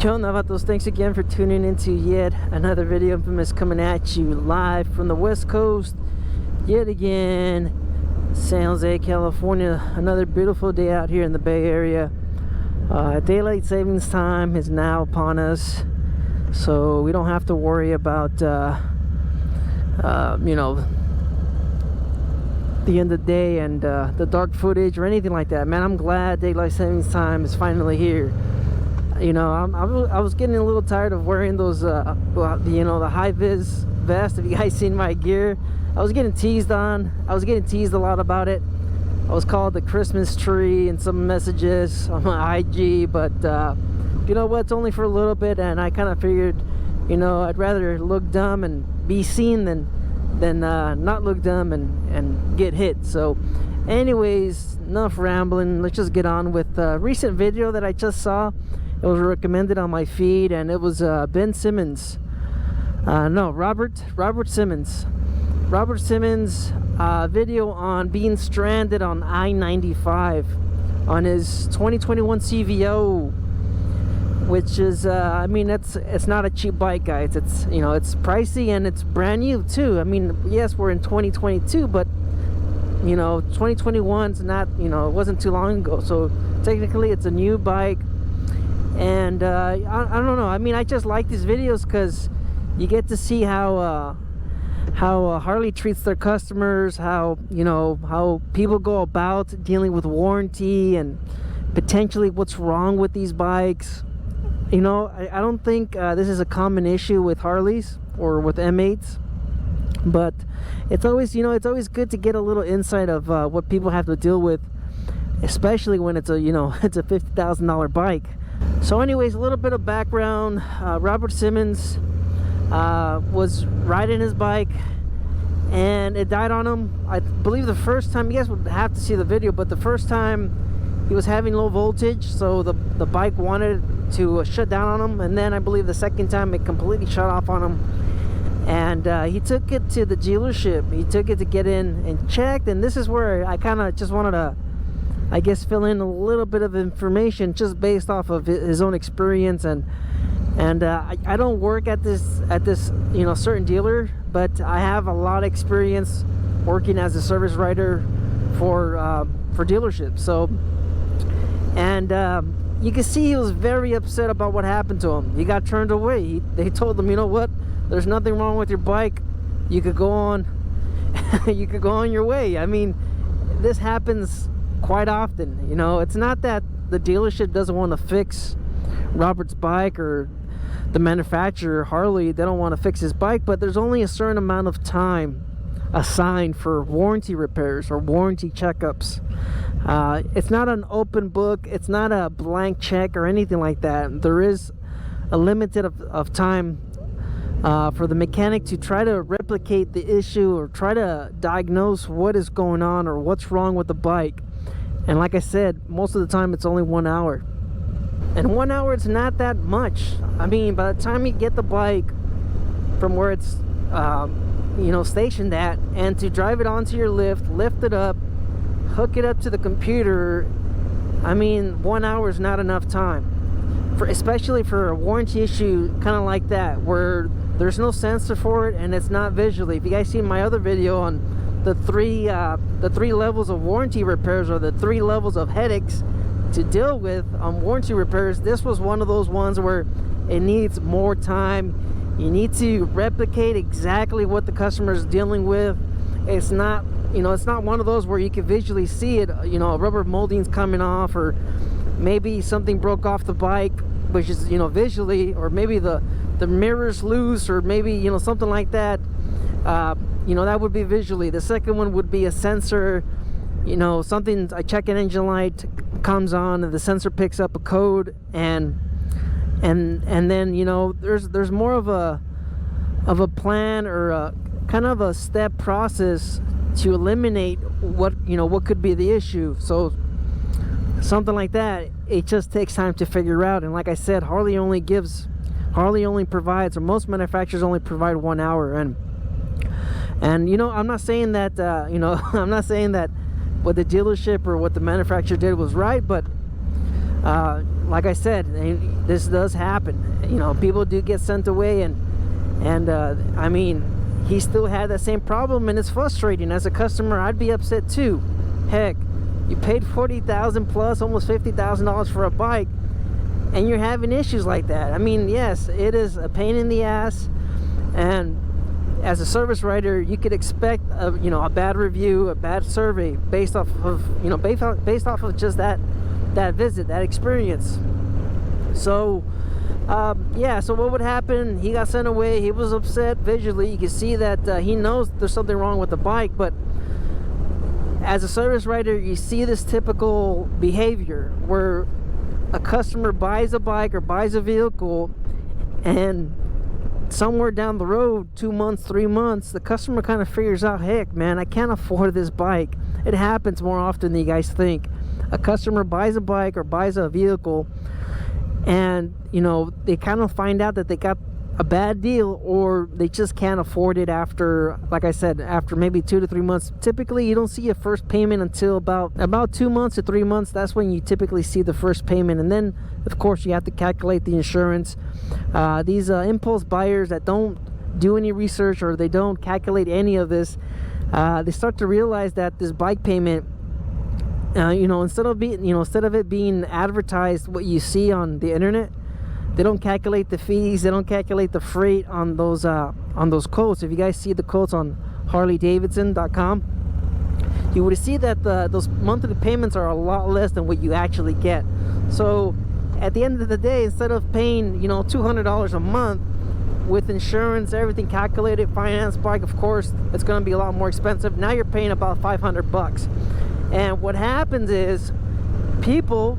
Yo, Navatos, thanks again for tuning into yet another video. Infamous coming at you live from the West Coast yet again, San Jose, California. Another beautiful day out here in the Bay Area. Daylight savings time is now upon us, so we don't have to worry about you know, the end of the day and the dark footage or anything like that. Man, I'm glad daylight savings time is finally here. You know, I was getting a little tired of wearing those, you know, the high-vis vest. If you guys seen my gear, I was getting teased on. I was getting teased a lot about it. I was called the Christmas tree in some messages on my IG, but you know what? It's only for a little bit, and I kind of figured, you know, I'd rather look dumb and be seen than not look dumb and get hit. So, anyways, enough rambling. Let's just get on with a recent video that I just saw. It was recommended on my feed, and it was Robert Simmons. Robert Simmons' video on being stranded on I-95 on his 2021 CVO, which is, I mean, it's not a cheap bike, guys. It's, you know, it's pricey and it's brand new too. I mean, yes, we're in 2022, but you know, 2021's not, you know, it wasn't too long ago. So technically, it's a new bike. And I don't know, I mean, I just like these videos because you get to see how Harley treats their customers, how, you know, how people go about dealing with warranty and potentially what's wrong with these bikes. You know, I don't think this is a common issue with Harleys or with M8s, but it's always, you know, it's always good to get a little insight of what people have to deal with, especially when it's a, you know, it's a $50,000 bike. So anyways, a little bit of background. Robert Simmons was riding his bike and it died on him. I believe the first time, you guys would have to see the video, but the first time he was having low voltage, so the bike wanted to shut down on him, and then I believe the second time it completely shut off on him. And he took it to the dealership. He took it to get in and checked, and this is where I kind of just wanted to, I guess, fill in a little bit of information just based off of his own experience. And I don't work at this you know, certain dealer, but I have a lot of experience working as a service writer for dealerships. So, and you can see he was very upset about what happened to him. He got turned away. They told him, you know what, there's nothing wrong with your bike. You could go on you could go on your way. I mean, this happens quite often. You know, it's not that the dealership doesn't want to fix Robert's bike, or the manufacturer, Harley, they don't want to fix his bike, but there's only a certain amount of time assigned for warranty repairs or warranty checkups. It's not an open book. It's not a blank check or anything like that. There is a limited of time for the mechanic to try to replicate the issue or try to diagnose what is going on or what's wrong with the bike. And like I said, most of the time it's only 1 hour. And 1 hour, it's not that much. I mean, by the time you get the bike from where it's you know, stationed at, and to drive it onto your lift it up, hook it up to the computer, I mean, 1 hour is not enough time, especially for a warranty issue kind of like that, where there's no sensor for it and it's not visually. If you guys see my other video on the three levels of warranty repairs, or the 3 levels of headaches to deal with on warranty repairs, this was one of those ones where it needs more time. You need to replicate exactly what the customer is dealing with. It's not, you know, it's not one of those where you can visually see it, you know, rubber molding's coming off, or maybe something broke off the bike, which is, you know, visually, or maybe the mirror's loose, or maybe, you know, something like that. You know, that would be visually. The second one would be a sensor, you know, something, I check an engine light, comes on, and the sensor picks up a code, and then, you know, there's more of a plan, or a kind of a step process to eliminate what, you know, what could be the issue. So something like that, it just takes time to figure out. And like I said, Harley only provides, or most manufacturers only provide 1 hour. And you know, I'm not saying that you know, I'm not saying that what the dealership or what the manufacturer did was right, but like I said, this does happen. You know, people do get sent away, and I mean, he still had that same problem, and it's frustrating. As a customer, I'd be upset too. Heck, you paid $40,000 plus, almost $50,000 for a bike, and you're having issues like that. I mean, yes, it is a pain in the ass, and as a service writer, you could expect a, you know, a bad review, a bad survey based off of, you know, based off of just that visit, that experience. So yeah, so what would happen? He got sent away. He was upset visually. You can see that he knows there's something wrong with the bike, but as a service writer, you see this typical behavior where a customer buys a bike or buys a vehicle, and somewhere down the road, 2 months, 3 months, the customer kind of figures out, heck man, I can't afford this bike. It happens more often than you guys think. A customer buys a bike or buys a vehicle, and you know, they kind of find out that they got a bad deal, or they just can't afford it after, like I said, after maybe 2 to 3 months. Typically you don't see a first payment until about 2 months to 3 months. That's when you typically see the first payment, and then of course you have to calculate the insurance. These impulse buyers that don't do any research, or they don't calculate any of this, they start to realize that this bike payment, you know, instead of it being advertised what you see on the internet, they don't calculate the fees, they don't calculate the freight on those quotes. If you guys see the quotes on Harley-Davidson.com, you would see that those monthly payments are a lot less than what you actually get. So at the end of the day, instead of paying, you know, $200 a month with insurance, everything calculated, finance, bike, of course, it's going to be a lot more expensive. Now you're paying about $500. And what happens is people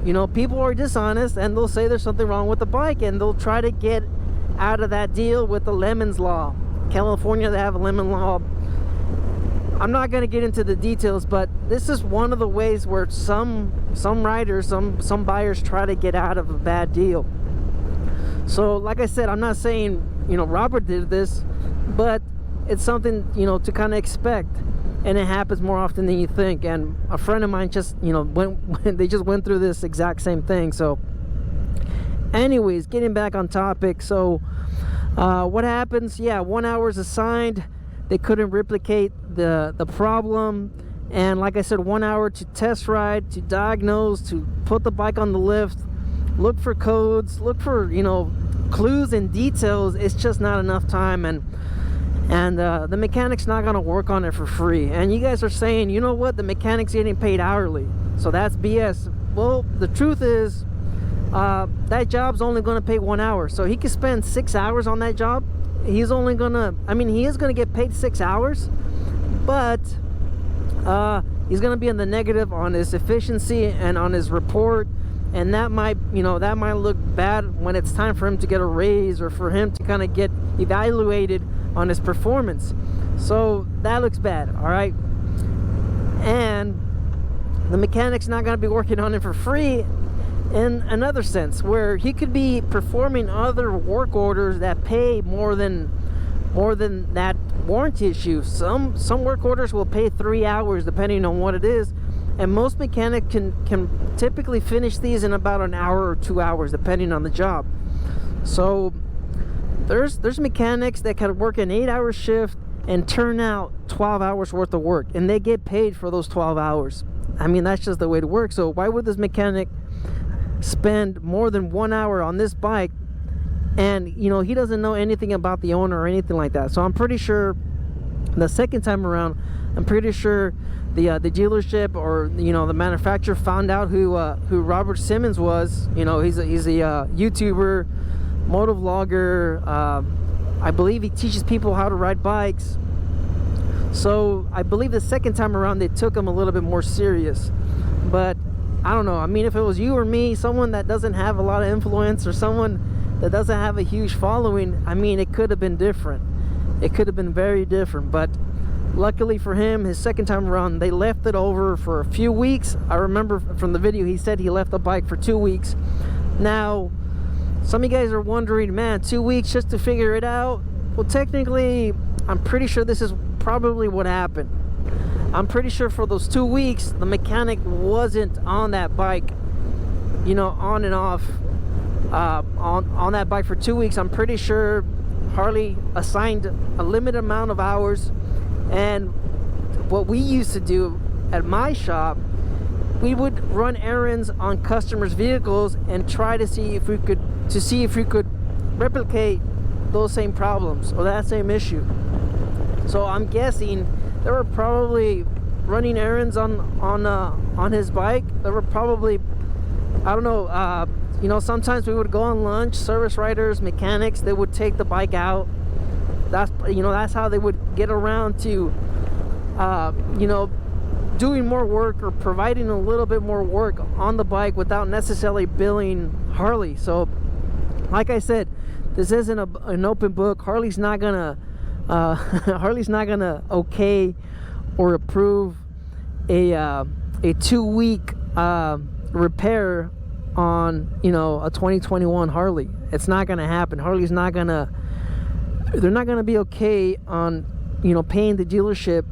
are dishonest, and they'll say there's something wrong with the bike, and they'll try to get out of that deal with the lemons law. California, they have a lemon law. I'm not going to get into the details, but this is one of the ways where some riders, some buyers try to get out of a bad deal. So like I said, I'm not saying, you know, Robert did this, but it's something, you know, to kind of expect. And it happens more often than you think. And a friend of mine just, you know, they just went through this exact same thing. So anyways, getting back on topic. So what happens? Yeah, 1 hour is assigned. They couldn't replicate the problem. And like I said, 1 hour to test ride, to diagnose, to put the bike on the lift, look for codes, look for, you know, clues and details. It's just not enough time. And the mechanic's not going to work on it for free. And you guys are saying, you know what, the mechanic's getting paid hourly, so that's BS. Well, the truth is, that job's only going to pay 1 hour. So he could spend 6 hours on that job. He's only going to, I mean, he is going to get paid 6 hours, but he's going to be in the negative on his efficiency and on his report. And that might, you know, that might look bad when it's time for him to get a raise, or for him to kind of get evaluated on his performance. So that looks bad, all right? And the mechanic's not going to be working on it for free in another sense, where he could be performing other work orders that pay more than that warranty issue. Some work orders will pay 3 hours depending on what it is, and most mechanics can typically finish these in about an hour or 2 hours depending on the job. So there's mechanics that can work an 8-hour shift and turn out 12 hours worth of work, and they get paid for those 12 hours. I mean, that's just the way to work. So why would this mechanic spend more than 1 hour on this bike, and you know, he doesn't know anything about the owner or anything like that? So I'm pretty sure the second time around, I'm pretty sure the dealership, or you know, the manufacturer found out who Robert Simmons was. You know, he's a YouTuber, motovlogger. I believe he teaches people how to ride bikes. So I believe the second time around they took him a little bit more serious. But I don't know. I mean, if it was you or me, someone that doesn't have a lot of influence, or someone that doesn't have a huge following, I mean, it could have been different. It could have been very different. But luckily for him, his second time around, they left it over for a few weeks. I remember from the video, he said he left the bike for 2 weeks. Now, some of you guys are wondering, man, 2 weeks just to figure it out? Well, technically, I'm pretty sure this is probably what happened. I'm pretty sure for those 2 weeks, the mechanic wasn't on that bike you know, on and off on that bike for 2 weeks. I'm pretty sure Harley assigned a limited amount of hours, and what we used to do at my shop, we would run errands on customers' vehicles and try to see if we could replicate those same problems or that same issue. So I'm guessing they were probably running errands on his bike. There were probably, I don't know, you know, sometimes we would go on lunch, service writers, mechanics, they would take the bike out. That's, you know, that's how they would get around to, you know, doing more work or providing a little bit more work on the bike without necessarily billing Harley. So like I said, this isn't an open book. Harley's not gonna okay or approve a 2-week repair on, you know, a 2021 Harley. It's not gonna happen. Harley's not gonna, they're not gonna be okay on, you know, paying the dealership,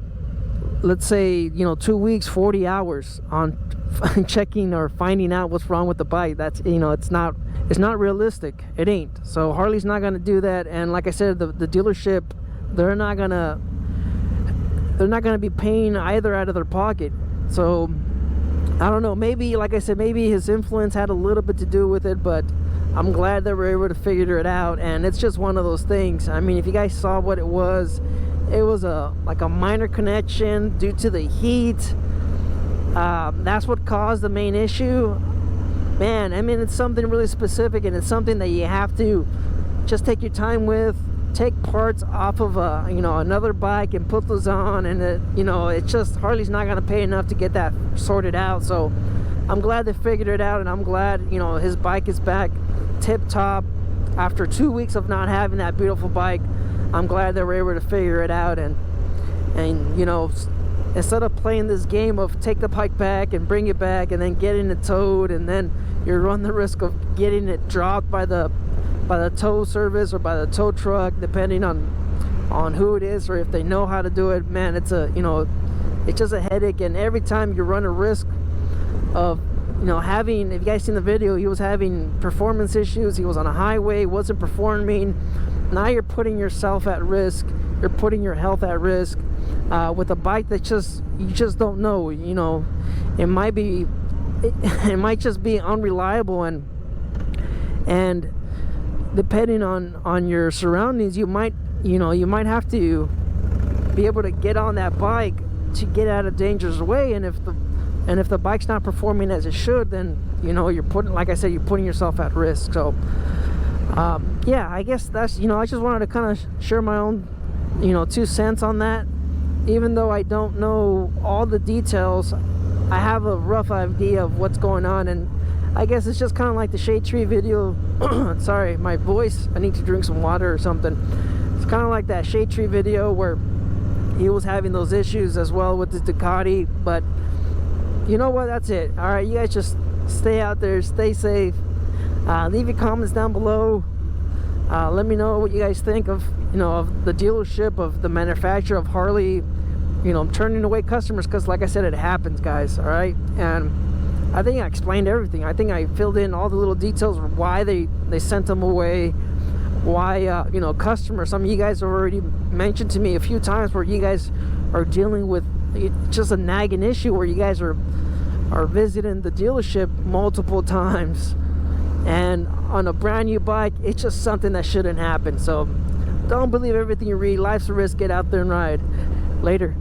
let's say, you know, 2 weeks, 40 hours on checking or finding out what's wrong with the bike. That's, you know, it's not realistic. It ain't. So Harley's not gonna do that. And like I said, the dealership, they're not gonna be paying either out of their pocket. So I don't know, maybe, like I said, maybe his influence had a little bit to do with it, but I'm glad they were able to figure it out. And it's just one of those things. I mean, if you guys saw what it was like a minor connection due to the heat. That's what caused the main issue. Man, I mean, it's something really specific, and it's something that you have to just take your time with. Take parts off of you know, another bike and put those on, and it, you know, it's just, Harley's not gonna pay enough to get that sorted out. So I'm glad they figured it out, and I'm glad, you know, his bike is back tip top after 2 weeks of not having that beautiful bike. I'm glad they were able to figure it out, and you know, instead of playing this game of take the bike back and bring it back and then getting it towed, and then you run the risk of getting it dropped by the tow service or by the tow truck, depending on who it is or if they know how to do it. Man, it's a, you know, it's just a headache. And every time you run a risk of, you know, having, if you guys seen the video, he was having performance issues. He was on a highway, wasn't performing. Now you're putting yourself at risk, you're putting your health at risk with a bike that you just don't know. You know, it might just be unreliable, and depending on your surroundings, you might have to be able to get on that bike to get out of danger's way. And if the bike's not performing as it should, then, you know, you're putting, like I said, you're putting yourself at risk. So yeah, I guess that's, you know, I just wanted to kind of share my own, you know, 2 cents on that. Even though I don't know all the details, I have a rough idea of what's going on. And I guess it's just kind of like the shade tree video. Sorry, my voice, I need to drink some water or something. It's kind of like that shade tree video where he was having those issues as well with the Ducati. But you know what, that's it. All right, you guys just stay out there, stay safe. Leave your comments down below. Let me know what you guys think of, you know, of the dealership, of the manufacturer of Harley, you know, turning away customers, because like I said, it happens, guys. All right, and I think I explained everything. I think I filled in all the little details of why they sent them away, why you know, customers, some of you guys have already mentioned to me a few times where you guys are dealing with just a nagging issue where you guys are visiting the dealership multiple times, and on a brand new bike, it's just something that shouldn't happen. So don't believe everything you read. Life's a risk. Get out there and ride. Later.